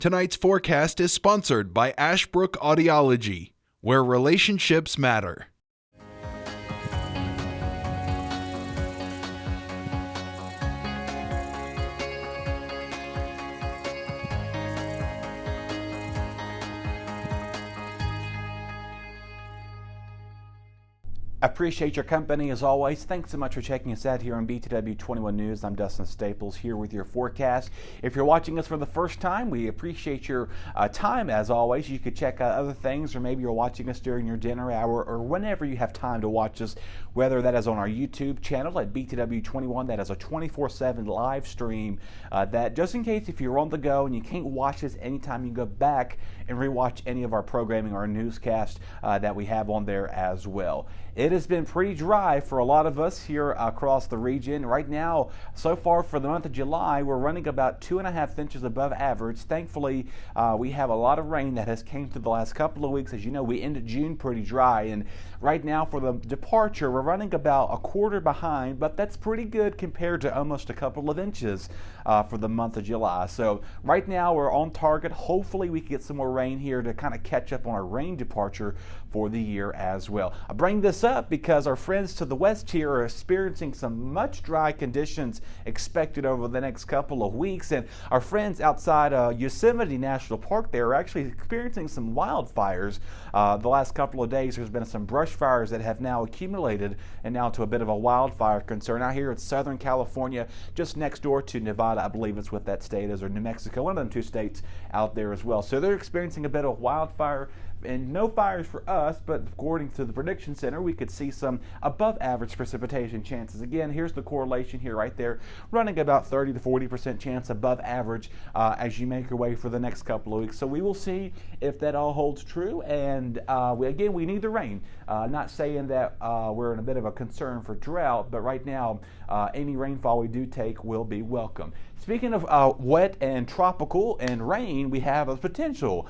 Tonight's forecast is sponsored by Ashbrook Audiology, where relationships matter. Appreciate your company as always. Thanks so much for checking us out here on BTW21 News. I'm Dustin Staples here with your forecast. If you're watching us for the first time, we appreciate your time as always. You could check out other things, or maybe you're watching us during your dinner hour or whenever you have time to watch us, whether that is on our YouTube channel at BTW21. That is a 24/7 live stream that just in case if you're on the go and you can't watch us anytime, you can go back and rewatch any of our programming or newscast that we have on there as well. It has been pretty dry for a lot of us here across the region. Right now, so far for the month of July, we're running about 2.5 inches above average. Thankfully, we have a lot of rain that has came through the last couple of weeks. As you know, we ended June pretty dry, and right now for the departure, we're running about a quarter behind, but that's pretty good compared to almost a couple of inches for the month of July. So right now we're on target. Hopefully we can get some more rain here to kind of catch up on our rain departure for the year as well. I bring this up because our friends to the west here are experiencing some much dry conditions expected over the next couple of weeks, and our friends outside Yosemite National Park there are actually experiencing some wildfires. The last couple of days there's been some brush fires that have now accumulated and now to a bit of a wildfire concern out here in Southern California, just next door to Nevada. I believe it's what that state is, or New Mexico, one of them two states out there as well. So they're experiencing a bit of wildfire, and no fires for us, but according to the Prediction Center, we could see some above average precipitation chances. Again, here's the correlation here right there, running about 30 to 40% chance above average as you make your way for the next couple of weeks. So we will see if that all holds true, and we need the rain. Not saying that we're in a bit of a concern for drought, but right now any rainfall we do take will be welcome. Speaking of wet and tropical and rain, we have a potential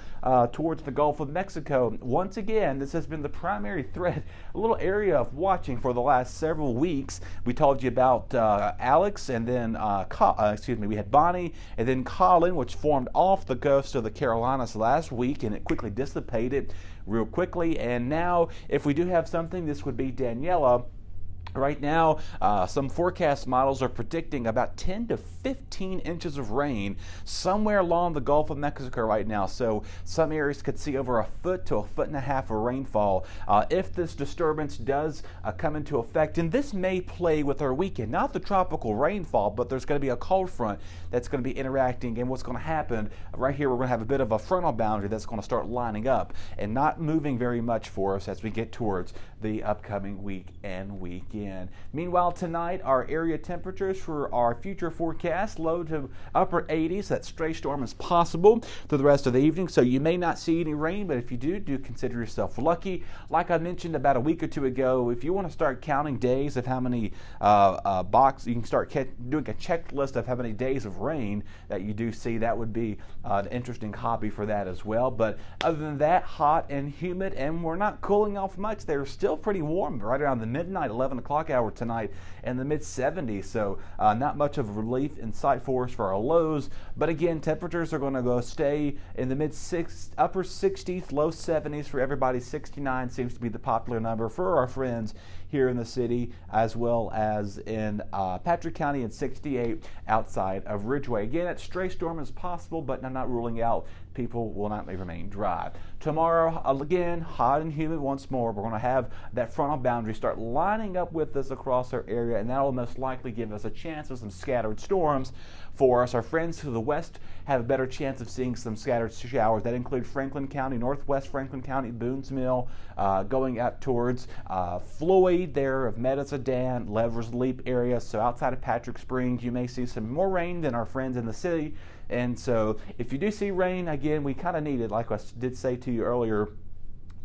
towards the Gulf of Mexico. Once again, this has been the primary threat, a little area of watching for the last several weeks. We told you about Alex, and then we had Bonnie, and then Colin, which formed off the coast of the Carolinas last week, and it quickly dissipated real quickly. And now, if we do have something, this would be Daniela. Right now, some forecast models are predicting about 10 to 15 inches of rain somewhere along the Gulf of Mexico right now. So some areas could see over 1 foot to 1.5 foot of rainfall if this disturbance does come into effect. And this may play with our weekend, not the tropical rainfall, but there's going to be a cold front that's going to be interacting. And what's going to happen right here, we're going to have a bit of a frontal boundary that's going to start lining up and not moving very much for us as we get towards the upcoming week and weekend. Meanwhile, tonight, our area temperatures for our future forecast, low to upper 80s. That stray storm is possible through the rest of the evening, so you may not see any rain, but if you do consider yourself lucky. Like I mentioned about a week or two ago, if you want to start counting days of how many boxes, you can start doing a checklist of how many days of rain that you do see. That would be an interesting hobby for that as well. But other than that, hot and humid, and we're not cooling off much. They're still pretty warm right around the midnight, 11 o'clock hour tonight in the mid-70s, so not much of a relief in sight for us for our lows. But again, temperatures are going to stay in the upper 60s, low 70s for everybody. 69 seems to be the popular number for our friends here in the city, as well as in Patrick County, and 68 outside of Ridgeway. Again, a stray storm is possible, but I'm not ruling out people will not remain dry. Tomorrow, again, hot and humid once more. We're going to have that frontal boundary start lining up with us across our area, and that will most likely give us a chance of some scattered storms for us. Our friends to the west have a better chance of seeing some scattered showers. That include Franklin County, northwest Franklin County, Boones Mill, going out towards Floyd there of Medicine, Levers Leap area. So outside of Patrick Springs, you may see some more rain than our friends in the city. And so if you do see rain, again, we kind of need it, like I did say to you earlier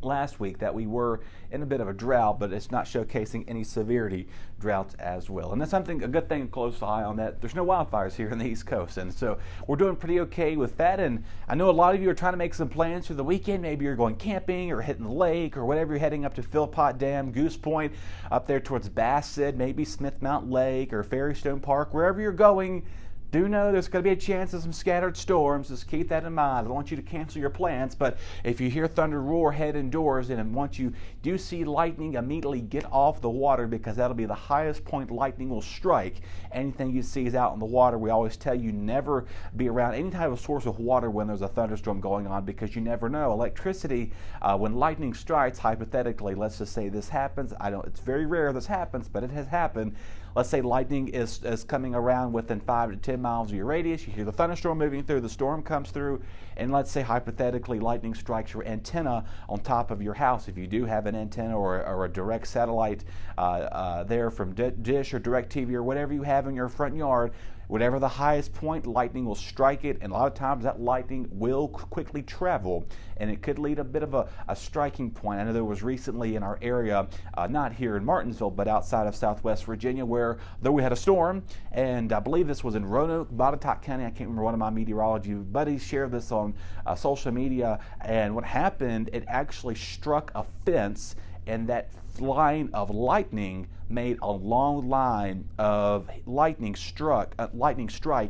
last week, that we were in a bit of a drought, but it's not showcasing any severity droughts as well. And that's a good thing, a close eye on that. There's no wildfires here in the East Coast, and so we're doing pretty okay with that. And I know a lot of you are trying to make some plans for the weekend. Maybe you're going camping or hitting the lake or whatever. You're heading up to Philpott Dam, Goose Point, up there towards Bassett, maybe Smith Mountain Lake or Ferrystone Park. Wherever you're going, Do know there's going to be a chance of some scattered storms. Just keep that in mind. I don't want you to cancel your plans, but if you hear thunder roar, head indoors, and once you do see lightning, immediately get off the water, because that'll be the highest point lightning will strike. Anything you see is out in the water. We always tell you never be around any type of source of water when there's a thunderstorm going on, because you never know. Electricity, when lightning strikes, hypothetically, let's just say this happens. It's very rare this happens, but it has happened. Let's say lightning is coming around within 5 to 10 miles of your radius. You hear the thunderstorm moving through, the storm comes through, and let's say hypothetically lightning strikes your antenna on top of your house. If you do have an antenna or a direct satellite there from Dish or DirecTV or whatever you have in your front yard, whatever the highest point, lightning will strike it, and a lot of times that lightning will quickly travel, and it could lead a bit of a striking point. I know there was recently in our area, not here in Martinsville, but outside of Southwest Virginia, where though we had a storm, and I believe this was in Roanoke, Botetourt County. I can't remember, one of my meteorology buddies shared this on social media, and what happened, it actually struck a fence, and that line of lightning made a long line of lightning strike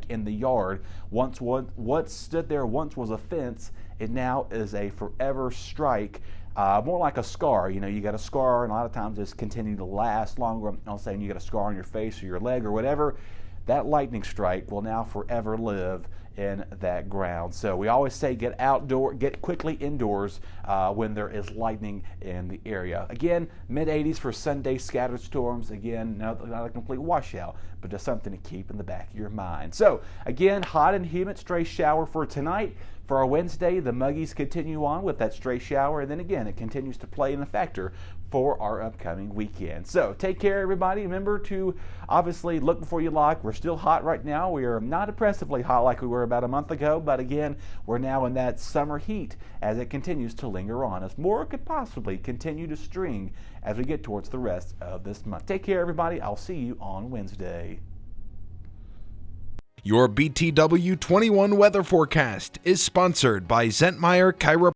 in the yard. What stood there once was a fence, it now is a forever strike. More like a scar. You know, you got a scar, and a lot of times it's continuing to last longer. I'm saying you got a scar on your face or your leg or whatever. That lightning strike will now forever live in that ground. So we always say get quickly indoors when there is lightning in the area. Again, mid-80s for Sunday, scattered storms. Again, not a complete washout, but just something to keep in the back of your mind. So again, hot and humid, stray shower for tonight. For our Wednesday, the muggies continue on with that stray shower, and then again, it continues to play in a factor for our upcoming weekend. So take care, everybody. Remember to obviously look before you lock. We're still hot right now. We are not oppressively hot like we were about a month ago, but again, we're now in that summer heat as it continues to linger on, as more could possibly continue to string as we get towards the rest of this month. Take care, everybody. I'll see you on Wednesday. Your BTW21 weather forecast is sponsored by Zentmeyer Chiropractic.